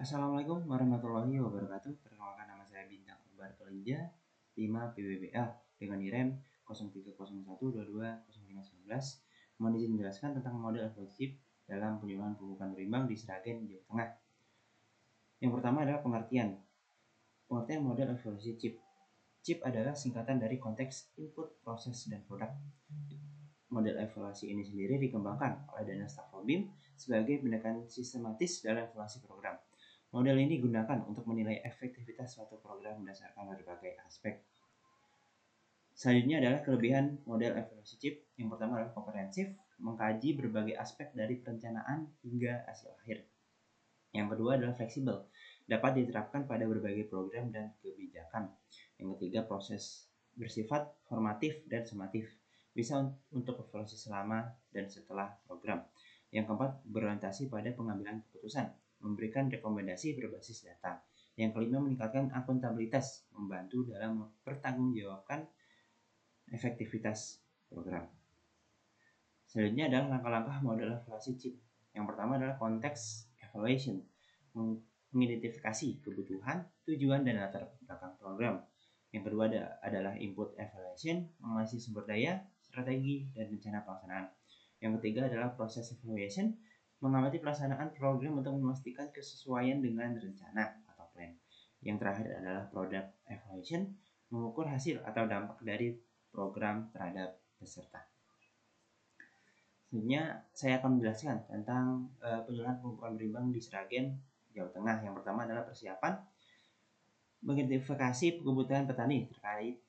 Assalamualaikum warahmatullahi wabarakatuh. Perkenalkan, nama saya Bintang Akbar Kelinja 5 PBBA dengan NIREM 0301220519. Mohon izin menjelaskan tentang model evaluasi CHIP dalam penyuluhan pembukaan berimbang di Sragen, Jawa Tengah. Yang pertama adalah pengertian model evaluasi CHIP. CHIP adalah singkatan dari konteks input, proses, dan produk. Model evaluasi ini sendiri dikembangkan oleh Dana Staffelbeam sebagai pendekatan sistematis dalam evaluasi program. Model ini digunakan untuk menilai efektivitas suatu program berdasarkan berbagai aspek. Selanjutnya adalah kelebihan model evaluasi CHIP. Yang pertama adalah komprehensif, mengkaji berbagai aspek dari perencanaan hingga hasil akhir. Yang kedua adalah fleksibel, dapat diterapkan pada berbagai program dan kebijakan. Yang ketiga, proses bersifat formatif dan sumatif, bisa untuk evaluasi selama dan setelah program. Yang keempat, berorientasi pada pengambilan keputusan, memberikan rekomendasi berbasis data. Yang kelima, meningkatkan akuntabilitas, membantu dalam mempertanggungjawabkan efektivitas program. Selanjutnya adalah langkah-langkah model evaluasi CHIP. Yang pertama adalah konteks evaluation, mengidentifikasi kebutuhan, tujuan, dan latar belakang program. Yang kedua adalah input evaluation, menganalisis sumber daya, strategi, dan rencana pelaksanaan. Yang ketiga adalah proses evaluation, mengamati pelaksanaan program untuk memastikan kesesuaian dengan rencana atau plan. Yang terakhir adalah product evaluation, mengukur hasil atau dampak dari program terhadap peserta. Selanjutnya saya akan menjelaskan tentang penyuluhan pembukaan berimbang di Sragen, Jawa Tengah. Yang pertama adalah persiapan mengidentifikasi kebutuhan petani terkait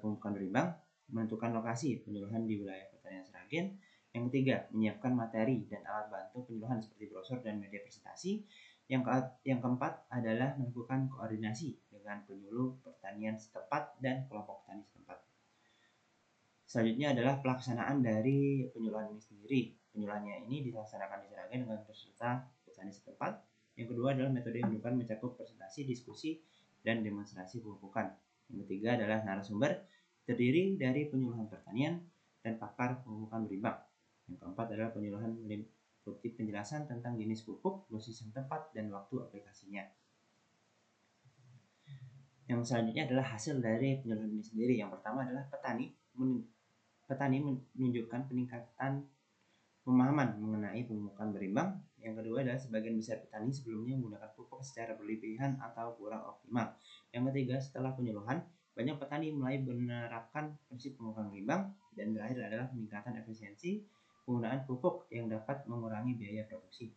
pembukaan berimbang, menentukan lokasi penyuluhan di wilayah pertanian Sragen. Yang ketiga, menyiapkan materi dan alat bantu penyuluhan seperti brosur dan media presentasi. Yang keempat adalah melakukan koordinasi dengan penyuluh pertanian setempat dan kelompok tani setempat. Selanjutnya adalah pelaksanaan dari penyuluhan ini sendiri. Penyuluhannya ini dilaksanakan di Sragen dengan peserta petani setempat. Yang kedua adalah metode yang digunakan mencakup presentasi, diskusi, dan demonstrasi pemupukan. Yang ketiga adalah narasumber, terdiri dari penyuluhan pertanian dan pakar pemupukan berimbang. Yang keempat adalah penyuluhan meliputi penjelasan tentang jenis pupuk, dosis yang tepat, dan waktu aplikasinya. Yang selanjutnya adalah hasil dari penyuluhan ini sendiri. Yang pertama adalah petani menunjukkan peningkatan pemahaman mengenai pemupukan berimbang. Yang kedua adalah sebagian besar petani sebelumnya menggunakan pupuk secara berlebihan atau kurang optimal. Yang ketiga, setelah penyuluhan, banyak petani mulai menerapkan prinsip pemupukan berimbang. Dan terakhir adalah peningkatan efisiensi penggunaan pupuk yang dapat mengurangi biaya produksi.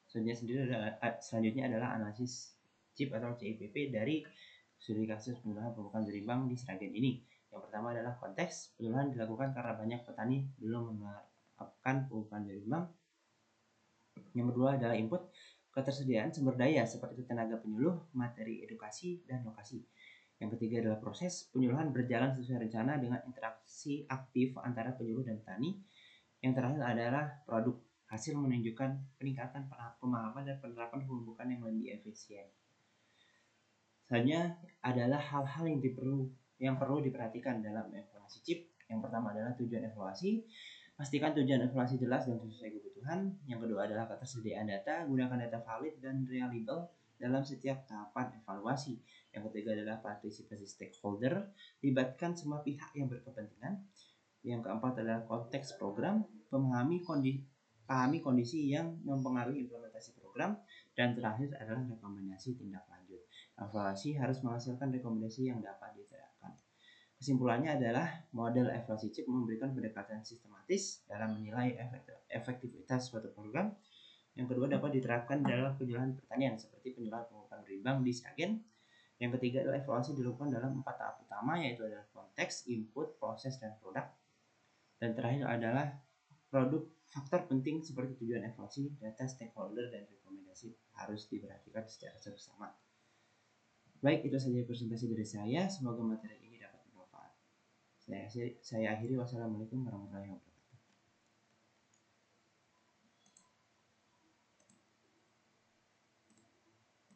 Selanjutnya adalah analisis CHIP atau CIPP dari studi kasus penyuluhan pemupukan berimbang di Sragen ini. Yang pertama adalah konteks penyuluhan dilakukan karena banyak petani belum menerapkan pemupukan berimbang. Yang kedua adalah input, ketersediaan sumber daya seperti tenaga penyuluh, materi edukasi, dan lokasi. Yang ketiga adalah proses penyuluhan berjalan sesuai rencana dengan interaksi aktif antara penyuluh dan petani. Yang terakhir adalah produk, hasil menunjukkan peningkatan pemahaman dan penerapan pemupukan yang lebih efisien. Selanjutnya adalah hal-hal yang perlu diperhatikan dalam evaluasi CHIP. Yang pertama adalah tujuan evaluasi. Pastikan tujuan evaluasi jelas dan sesuai kebutuhan. Yang kedua adalah ketersediaan data. Gunakan data valid dan reliable dalam setiap tahapan evaluasi. Yang ketiga adalah partisipasi stakeholder. Libatkan semua pihak yang berkepentingan. Yang keempat adalah konteks program. Pahami kondisi yang mempengaruhi implementasi program. Dan terakhir adalah rekomendasi tindak lanjut. Evaluasi harus menghasilkan rekomendasi yang dapat diterapkan. Kesimpulannya adalah model evaluasi CHIP memberikan pendekatan sistematis dalam menilai efektivitas suatu program. Yang kedua dapat diterapkan dalam penyuluhan pertanian seperti penyuluhan pemupukan berimbang di Sragen. Yang ketiga adalah evaluasi dilakukan dalam 4 tahap utama, yaitu adalah konteks, input, proses, dan produk. Dan terakhir adalah produk. Faktor penting seperti tujuan evaluasi, data stakeholder, dan rekomendasi harus diperhatikan secara bersama. Baik, itu saja presentasi dari saya. Semoga materi ini dapat bermanfaat. Saya akhiri. Wassalamualaikum warahmatullahi wabarakatuh.